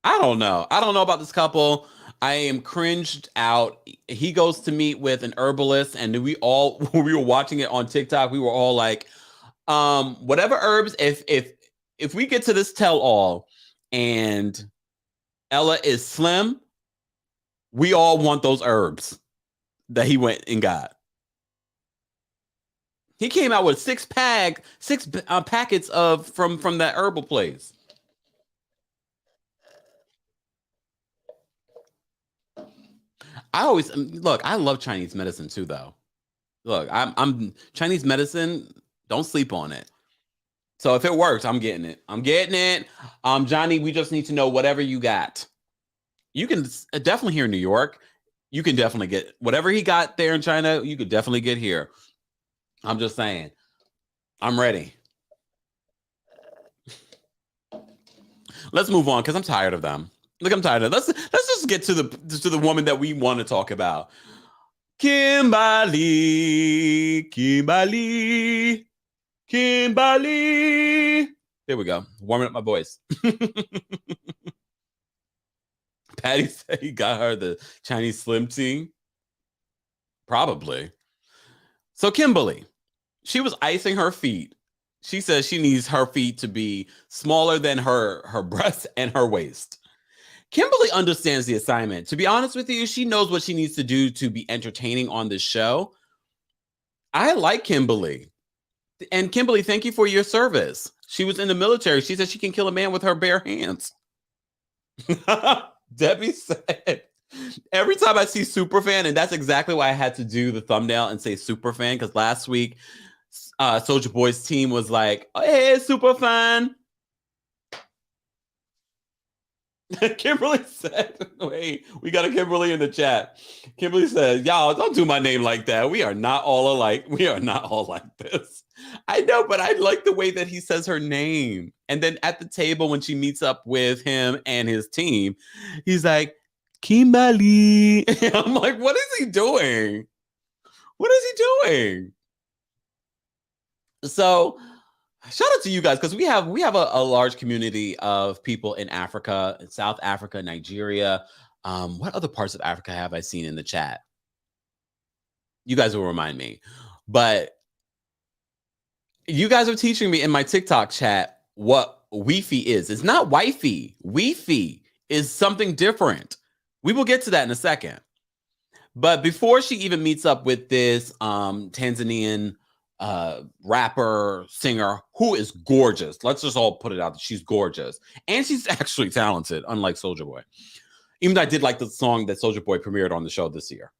I don't know. I don't know about this couple. I am cringed out. He goes to meet with an herbalist, and we all, when we were watching it on TikTok, we were all like, whatever herbs, if we get to this tell-all and Ella is slim, we all want those herbs that he went and got. He came out with six packets of from that herbal place. I always look. I love Chinese medicine too, though. Look, I'm Chinese medicine. Don't sleep on it. So if it works, I'm getting it. I'm getting it. Johnny, we just need to know whatever you got. You can definitely here in New York. You can definitely get whatever he got there in China. You could definitely get here. I'm just saying. I'm ready. Let's move on because I'm tired of them. Look, I'm tired of. Let's just get to the woman that we want to talk about. Kimberly. There we go. Warming up my voice. Patty said he got her the Chinese Slim tea. Probably. So Kimberly, she was icing her feet. She says she needs her feet to be smaller than her breasts and her waist. Kimberly understands the assignment. To be honest with you, she knows what she needs to do to be entertaining on this show. I like Kimberly. And Kimberly, thank you for your service. She was in the military. She said she can kill a man with her bare hands. Debbie said, every time I see Superfan, and that's exactly why I had to do the thumbnail and say Superfan, because last week, Soulja Boy's team was like, oh, hey, Superfan. Kimberly said, wait, we got a Kimberly in the chat. Kimberly said, y'all, don't do my name like that. We are not all alike. We are not all like this. I know, but I like the way that he says her name. And then at the table, when she meets up with him and his team, he's like, Kimberly. I'm like, what is he doing? What is he doing? So shout out to you guys, because we have a large community of people in Africa, in South Africa, Nigeria. What other parts of Africa have I seen in the chat? You guys will remind me. But you guys are teaching me in my TikTok chat what Wi-Fi is. It's not wifey. Wi-Fi is something different. We will get to that in a second. But before she even meets up with this Tanzanian rapper, singer, who is gorgeous. Let's just all put it out that she's gorgeous. And she's actually talented, unlike Soulja Boy. Even though I did like the song that Soulja Boy premiered on the show this year.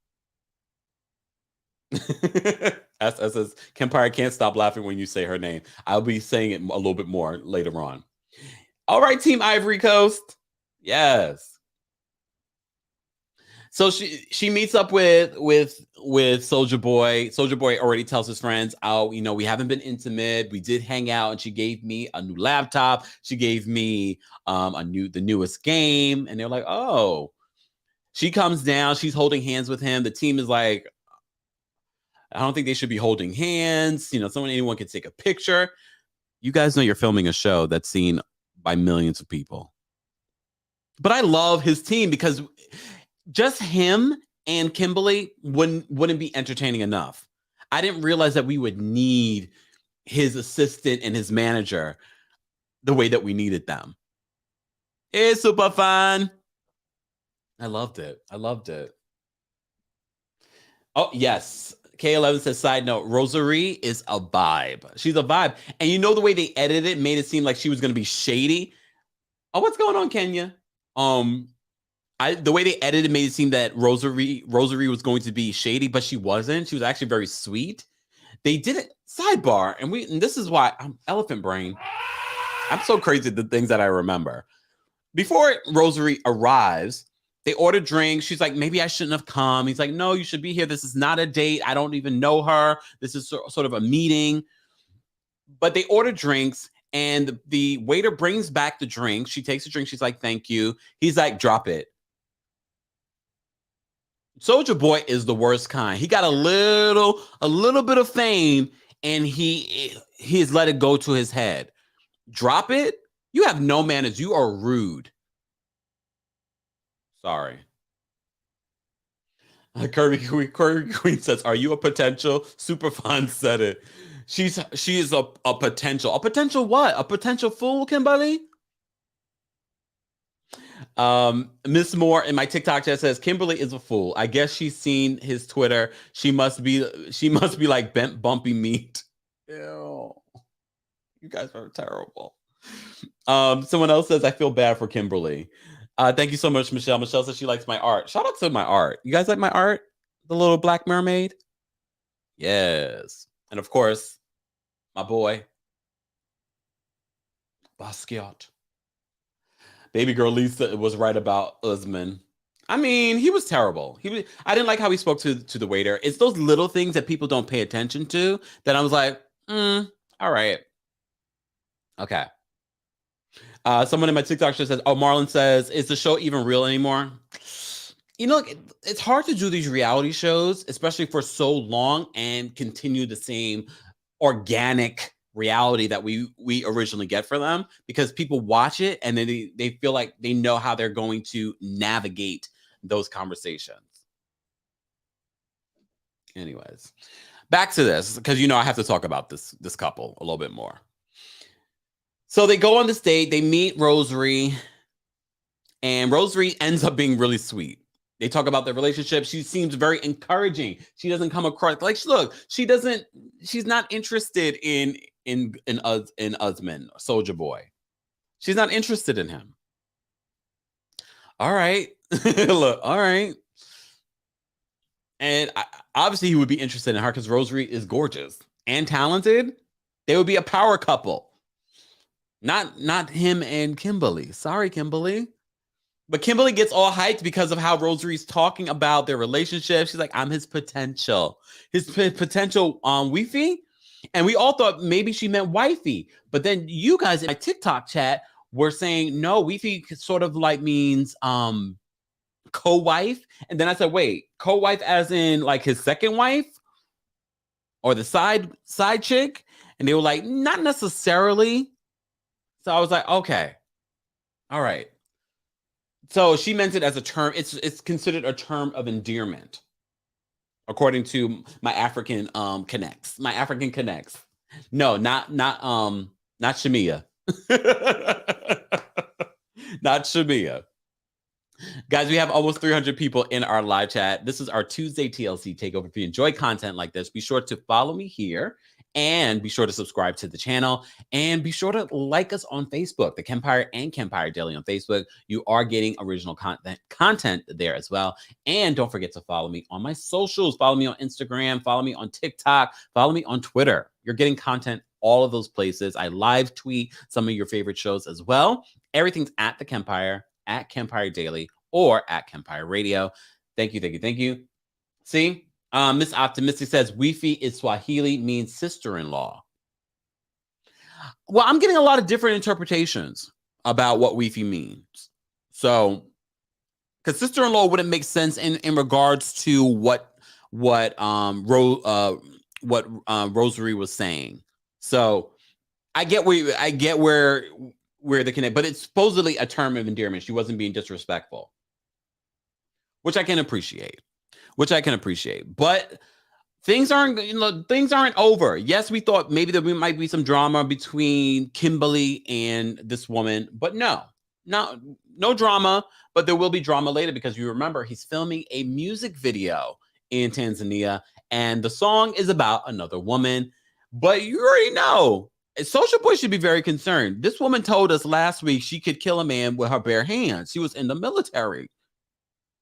As says, Kempire can't stop laughing when you say her name. I'll be saying it a little bit more later on. All right, Team Ivory Coast. Yes. So she meets up with Soulja Boy. Soulja Boy already tells his friends, "Oh, you know, we haven't been intimate. We did hang out, and she gave me a new laptop. She gave me the newest game." And they're like, "Oh." She comes down. She's holding hands with him. The team is like, I don't think they should be holding hands. Anyone can take a picture. You guys know you're filming a show that's seen by millions of people. But I love his team because just him and Kimberly wouldn't be entertaining enough. I didn't realize that we would need his assistant and his manager the way that we needed them. It's super fun. I loved it. Oh, yes. K11 says, side note, Rosary is a vibe. She's a vibe. And the way they edited it made it seem like she was going to be shady. Oh, what's going on, Kenya? The way they edited made it seem that Rosary was going to be shady, but she wasn't. She was actually very sweet. They did it sidebar, and this is why I'm elephant brain. I'm so crazy at the things that I remember. Before Rosary arrives, they order drinks. She's like, maybe I shouldn't have come. He's like, no, you should be here. This is not a date. I don't even know her. This is sort of a meeting. But they order drinks, and the waiter brings back the drink. She takes a drink. She's like, thank you. He's like, drop it. Soulja Boy is the worst kind. He got a little bit of fame, and he's let it go to his head. Drop it? You have no manners. You are rude. Sorry. Kirby Queen says, are you a potential? Superfan said it. She is a potential. A potential what? A potential fool, Kimberly? Miss Moore in my TikTok chat says, Kimberly is a fool. I guess she's seen his Twitter. She must be like bent bumpy meat. Ew. You guys are terrible. Someone else says, I feel bad for Kimberly. Thank you so much, Michelle. Michelle says she likes my art. Shout out to my art. You guys like my art? The little black mermaid? Yes. And of course, my boy, Basquiat. Baby girl Lisa was right about Usman. I mean, he was terrible. I didn't like how he spoke to the waiter. It's those little things that people don't pay attention to that I was like, all right. Okay. Someone in my TikTok show says, Marlon says, is the show even real anymore? It's hard to do these reality shows, especially for so long, and continue the same organic reality that we originally get for them, because people watch it and then they feel like they know how they're going to navigate those conversations. Anyways, back to this, because I have to talk about this couple a little bit more. So they go on this date, they meet Rosary, and Rosary ends up being really sweet. They talk about their relationship. She seems very encouraging. She doesn't come across like, look, she's not interested in Usman, Soulja Boy. She's not interested in him. All right. Look, all right. And obviously he would be interested in her because Rosary is gorgeous and talented. They would be a power couple. Not him and Kimberly. Sorry, Kimberly. But Kimberly gets all hyped because of how Rosary's talking about their relationship. She's like, I'm his potential wifey. And we all thought maybe she meant wifey. But then you guys in my TikTok chat were saying, no, wifey sort of like means co-wife. And then I said, wait, co-wife as in like his second wife or the side chick? And they were like, not necessarily. So I was like, okay, all right. So she meant it as a term. It's considered a term of endearment, according to my African connects. My African connects. No, not Shamia. Not Shamia. Guys, we have almost 300 people in our live chat. This is our Tuesday TLC takeover. If you enjoy content like this, be sure to follow me here. And be sure to subscribe to the channel, and be sure to like us on Facebook, The Kempire and Kempire Daily on Facebook. You are getting original content there as well. And don't forget to follow me on my socials. Follow me on Instagram, follow me on TikTok, follow me on Twitter. You're getting content all of those places. I live tweet some of your favorite shows as well. Everything's at The Kempire, at Kempire Daily, or at Kempire Radio. Thank you. See? Miss Optimistic says, Wifi is Swahili, means sister-in-law. Well, I'm getting a lot of different interpretations about what Wifi means. So, because sister-in-law wouldn't make sense in regards to what Rosary was saying. So I get where the connect, but it's supposedly a term of endearment. She wasn't being disrespectful, which I can appreciate. But things aren't over. Yes, we thought maybe there might be some drama between Kimberly and this woman, but no drama. But there will be drama later because you remember he's filming a music video in Tanzania, and the song is about another woman. But you already know, Social Boy should be very concerned. This woman told us last week she could kill a man with her bare hands. She was in the military.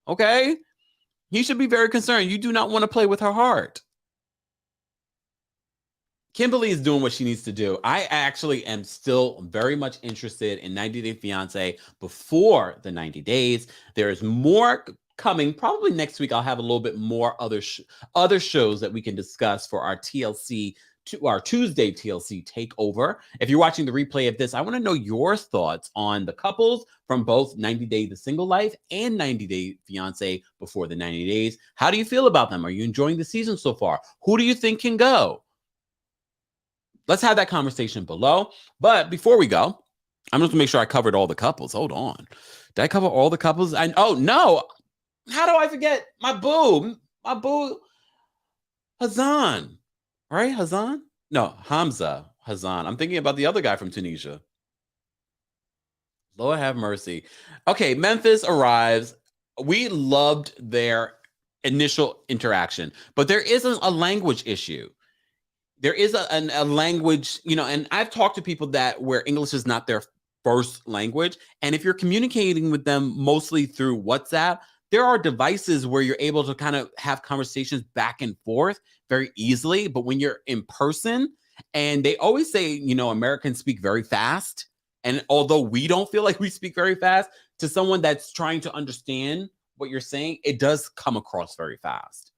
Okay? He should be very concerned. You do not want to play with her heart. Kimberly is doing what she needs to do. I actually am still very much interested in 90 Day Fiancé before the 90 days. There is more coming. Probably next week I'll have a little bit more other shows that we can discuss for our TLC, our Tuesday TLC takeover. If you're watching the replay of this, I want to know your thoughts on the couples from both 90 Day The Single Life and 90 Day Fiancé before the 90 days. How do you feel about them? Are you enjoying the season so far? Who do you think can go? Let's have that conversation below. But before we go, I'm just going to make sure I covered all the couples. Hold on. Did I cover all the couples? Oh, no. How do I forget my boo? Hazan. Right? Hazan? No, Hamza. Hazan. I'm thinking about the other guy from Tunisia. Lord have mercy. Okay, Memphis arrives. We loved their initial interaction, but there isn't a language issue. There is a language, and I've talked to people where English is not their first language. And if you're communicating with them mostly through WhatsApp, there are devices where you're able to kind of have conversations back and forth very easily. But when you're in person, and they always say, Americans speak very fast. And although we don't feel like we speak very fast, to someone that's trying to understand what you're saying, it does come across very fast.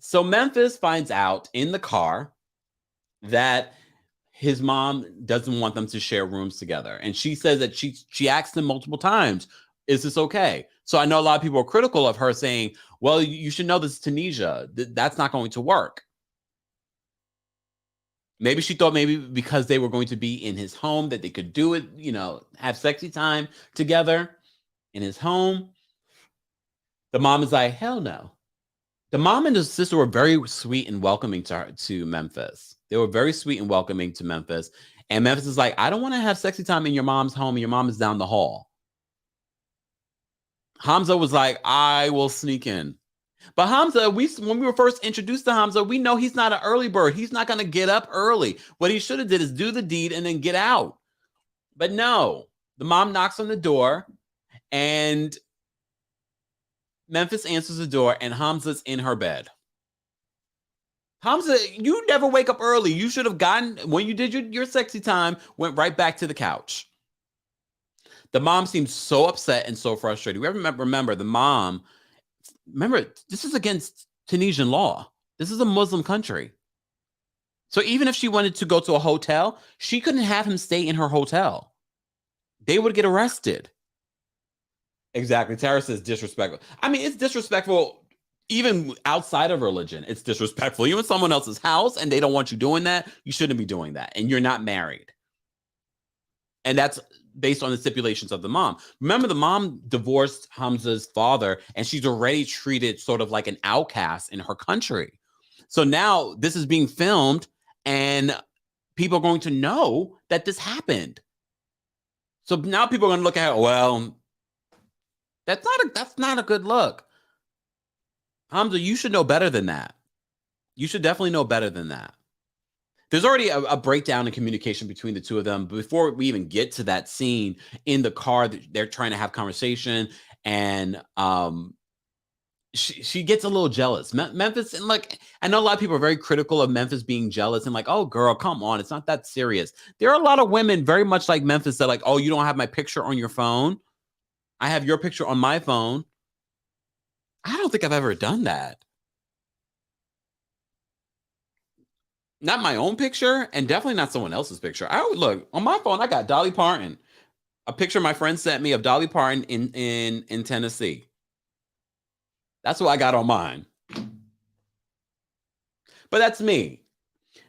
So Memphis finds out in the car that his mom doesn't want them to share rooms together. And she says that she asked him multiple times, is this okay? So I know a lot of people are critical of her saying, well, you should know this is Tunisia. That's not going to work. Maybe she thought because they were going to be in his home that they could do it, have sexy time together in his home. The mom is like, hell no. The mom and the sister were very sweet and welcoming to Memphis. They were very sweet and welcoming to Memphis. And Memphis is like, I don't want to have sexy time in your mom's home, and your mom is down the hall. Hamza was like, I will sneak in. But Hamza, when we were first introduced to Hamza, we know he's not an early bird. He's not going to get up early. What he should have did is do the deed and then get out. But no, the mom knocks on the door, and Memphis answers the door, and Hamza's in her bed. Hamza, you never wake up early. You should have gotten, when you did your sexy time, went right back to the couch. The mom seems so upset and so frustrated. We remember the mom, this is against Tunisian law. This is a Muslim country. So even if she wanted to go to a hotel, she couldn't have him stay in her hotel. They would get arrested. Exactly. Tara says disrespectful. I mean, it's disrespectful even outside of religion. It's disrespectful. You're in someone else's house and they don't want you doing that. You shouldn't be doing that. And you're not married. And that's based on the stipulations of the mom. Remember, the mom divorced Hamza's father, and she's already treated sort of like an outcast in her country. So now this is being filmed, and people are going to know that this happened. So now people are going to look at it, well, that's not a good look. Hamza, you should know better than that. You should definitely know better than that. There's already a breakdown in communication between the two of them. Before we even get to that scene in the car, they're trying to have conversation, and she gets a little jealous. Memphis, and like, I know a lot of people are very critical of Memphis being jealous and like, oh girl, come on, it's not that serious. There are a lot of women very much like Memphis that like, oh, you don't have my picture on your phone. I have your picture on my phone. I don't think I've ever done that. Not my own picture, and definitely not someone else's picture. I would look on my phone. I got Dolly Parton. A picture my friend sent me of Dolly Parton in Tennessee. That's what I got on mine. But that's me.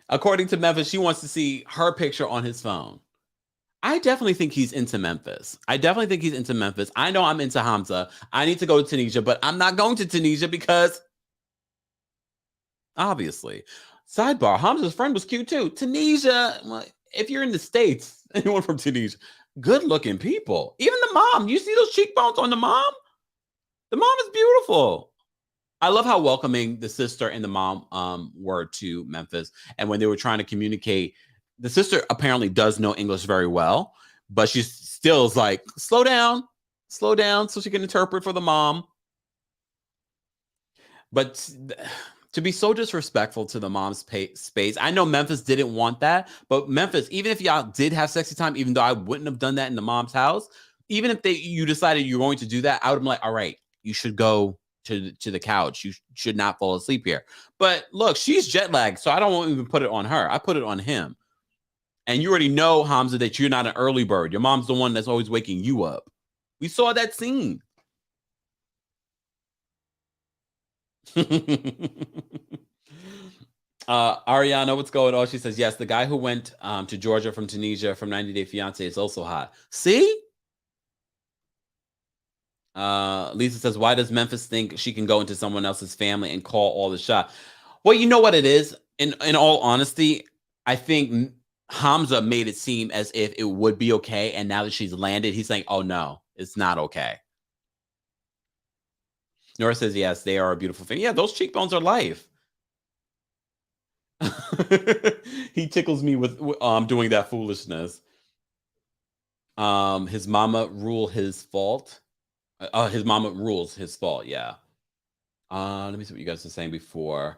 According to Memphis, she wants to see her picture on his phone. I definitely think he's into Memphis. I know I'm into Hamza. I need to go to Tunisia, but I'm not going to Tunisia because obviously. Sidebar, Hamza's friend was cute too. Tunisia, if you're in the States, anyone from Tunisia, good looking people. Even the mom. You see those cheekbones on the mom? The mom is beautiful. I love how welcoming the sister and the mom were to Memphis. And when they were trying to communicate, the sister apparently does know English very well, but she still is like, slow down, so she can interpret for the mom. But to be so disrespectful to the mom's space, I know Memphis didn't want that, but Memphis, even if y'all did have sexy time, even though I wouldn't have done that in the mom's house, even if you decided you're going to do that, I would have been like, all right, you should go to the couch. You should not fall asleep here. But look, she's jet lagged, so I don't even put it on her. I put it on him. And you already know, Hamza, that you're not an early bird. Your mom's the one that's always waking you up. We saw that scene. Ariana, what's going on? She says, yes, the guy who went to Georgia from Tunisia from 90 Day Fiancé is also hot. See? Lisa says, why does Memphis think she can go into someone else's family and call all the shots? Well, you know what it is? In all honesty, I think Hamza made it seem as if it would be okay. And now that she's landed, he's saying, oh, no, it's not okay. Nora says, yes, they are a beautiful thing. Yeah, those cheekbones are life. He tickles me with doing that foolishness. His mama rule his fault. His mama rules his fault. Yeah. Let me see what you guys were saying before.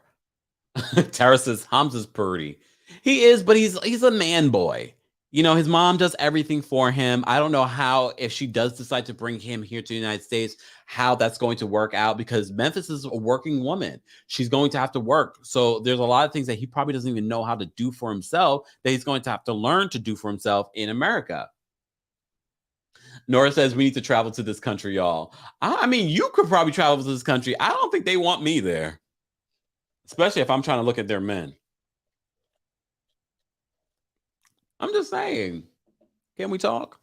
Tara says Hamza's pretty. He is, but he's a man boy. You know, his mom does everything for him. I don't know how, if she does decide to bring him here to the United States, how that's going to work out, because Memphis is a working woman. She's going to have to work. So there's a lot of things that he probably doesn't even know how to do for himself that he's going to have to learn to do for himself in America. Nora says we need to travel to this country, y'all. I mean, you could probably travel to this country. I don't think they want me there, especially if I'm trying to look at their men. I'm just saying. Can we talk?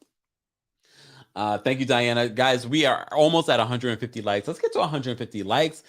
Thank you, Diana. Guys, we are almost at 150 likes. Let's get to 150 likes.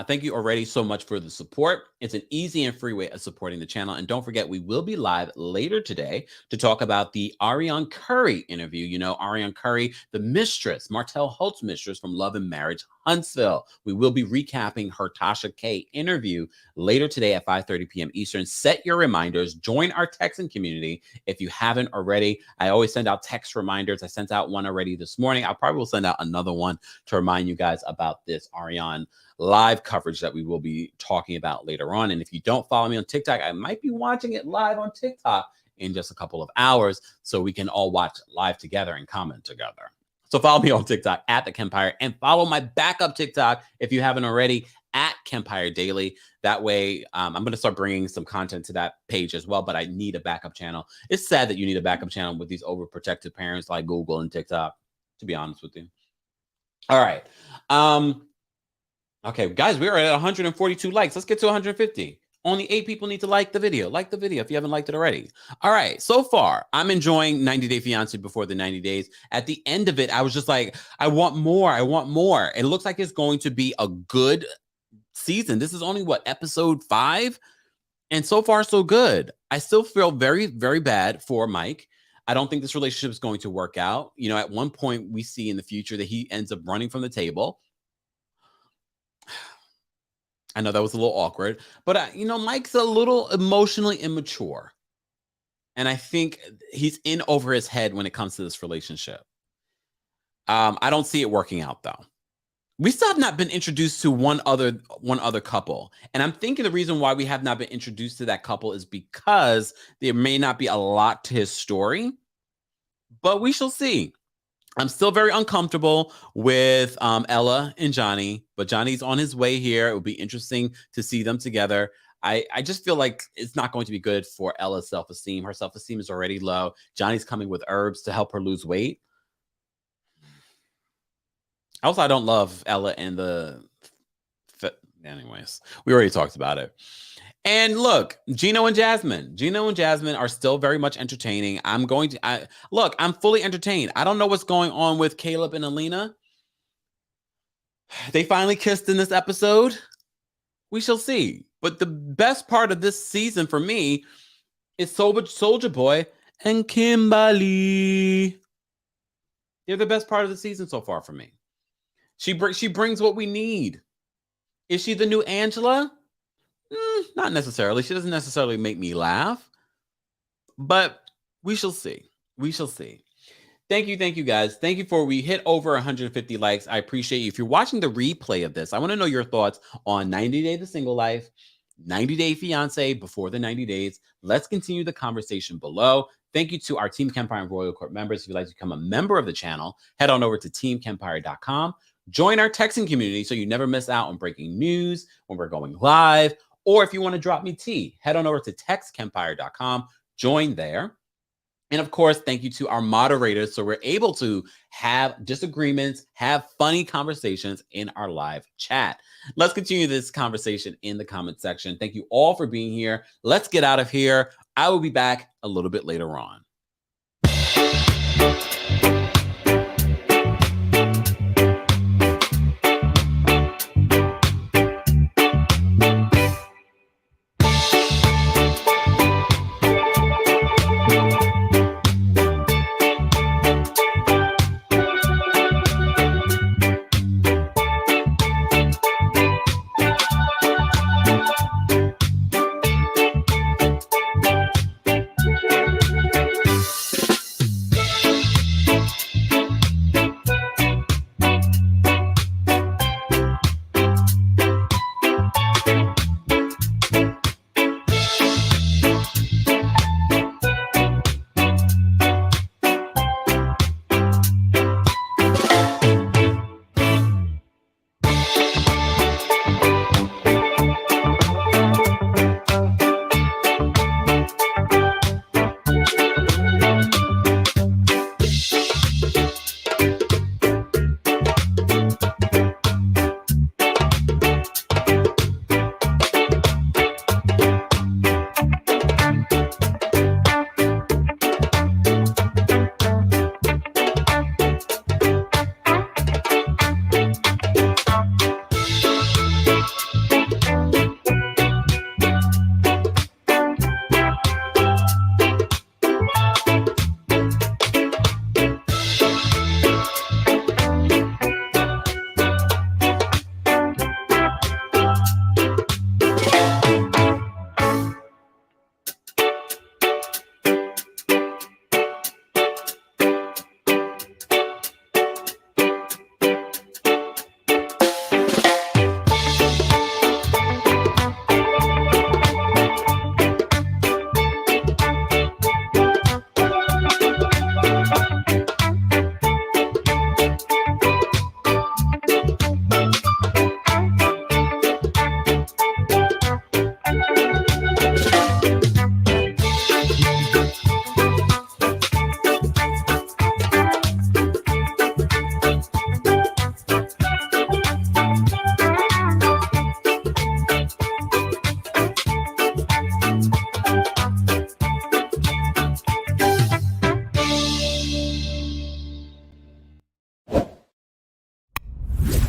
Thank you already so much for the support. It's an easy and free way of supporting the channel. And don't forget, we will be live later today to talk about the Ariane Curry interview. You know, Ariane Curry, the mistress, Martell Holt's mistress from Love and Marriage, Huntsville. We will be recapping her Tasha K interview later today at 5:30 p.m. Eastern. Set your reminders. Join our texting community if you haven't already. I always send out text reminders. I sent out one already this morning. I probably will send out another one to remind you guys about this Ariane live coverage that we will be talking about later on. And if you don't follow me on TikTok, I might be watching it live on TikTok in just a couple of hours so we can all watch live together and comment together. So follow me on TikTok at TheKempire, and follow my backup TikTok if you haven't already at Kempire Daily. That way, I'm going to start bringing some content to that page as well, but I need a backup channel. It's sad that you need a backup channel with these overprotective parents like Google and TikTok, to be honest with you. All right. Okay, guys, we are at 142 likes. Let's get to 150. Only 8 people need to like the video. Like the video if you haven't liked it already. All right, so far, I'm enjoying 90 Day Fiancé before the 90 days. At the end of it, I was just like, I want more. I want more. It looks like it's going to be a good season. This is only, what, episode 5? And so far, so good. I still feel very, very bad for Mike. I don't think this relationship is going to work out. You know, at one point, we see in the future that he ends up running from the table. I know that was a little awkward, but you know, Mike's a little emotionally immature. And I think he's in over his head when it comes to this relationship. I don't see it working out, though. We still have not been introduced to one other couple. And I'm thinking the reason why we have not been introduced to that couple is because there may not be a lot to his story, but we shall see. I'm still very uncomfortable with Ella and Johnny, but Johnny's on his way here. It will be interesting to see them together. I just feel like it's not going to be good for Ella's self-esteem. Her self-esteem is already low. Johnny's coming with herbs to help her lose weight. Also, I don't love Ella and anyways, we already talked about it. And look, Gino and Jasmine are still very much entertaining. I'm fully entertained. I don't know what's going on with Caleb and Alina. They finally kissed in this episode. We shall see. But the best part of this season for me is Soldier Boy and Kimberly. They're the best part of the season so far for me. She brings what we need. Is she the new Angela? Not necessarily. She doesn't necessarily make me laugh. But we shall see. We shall see. Thank you, guys. Thank you we hit over 150 likes. I appreciate you. If you're watching the replay of this, I want to know your thoughts on 90 Day the Single Life, 90 Day Fiancé before the 90 days. Let's continue the conversation below. Thank you to our Team Kempire and Royal Court members. If you'd like to become a member of the channel, head on over to TeamKempire.com. Join our texting community so you never miss out on breaking news when we're going live. Or if you want to drop me tea, head on over to TextKempire.com. Join there. And of course, thank you to our moderators. So we're able to have disagreements, have funny conversations in our live chat. Let's continue this conversation in the comment section. Thank you all for being here. Let's get out of here. I will be back a little bit later on.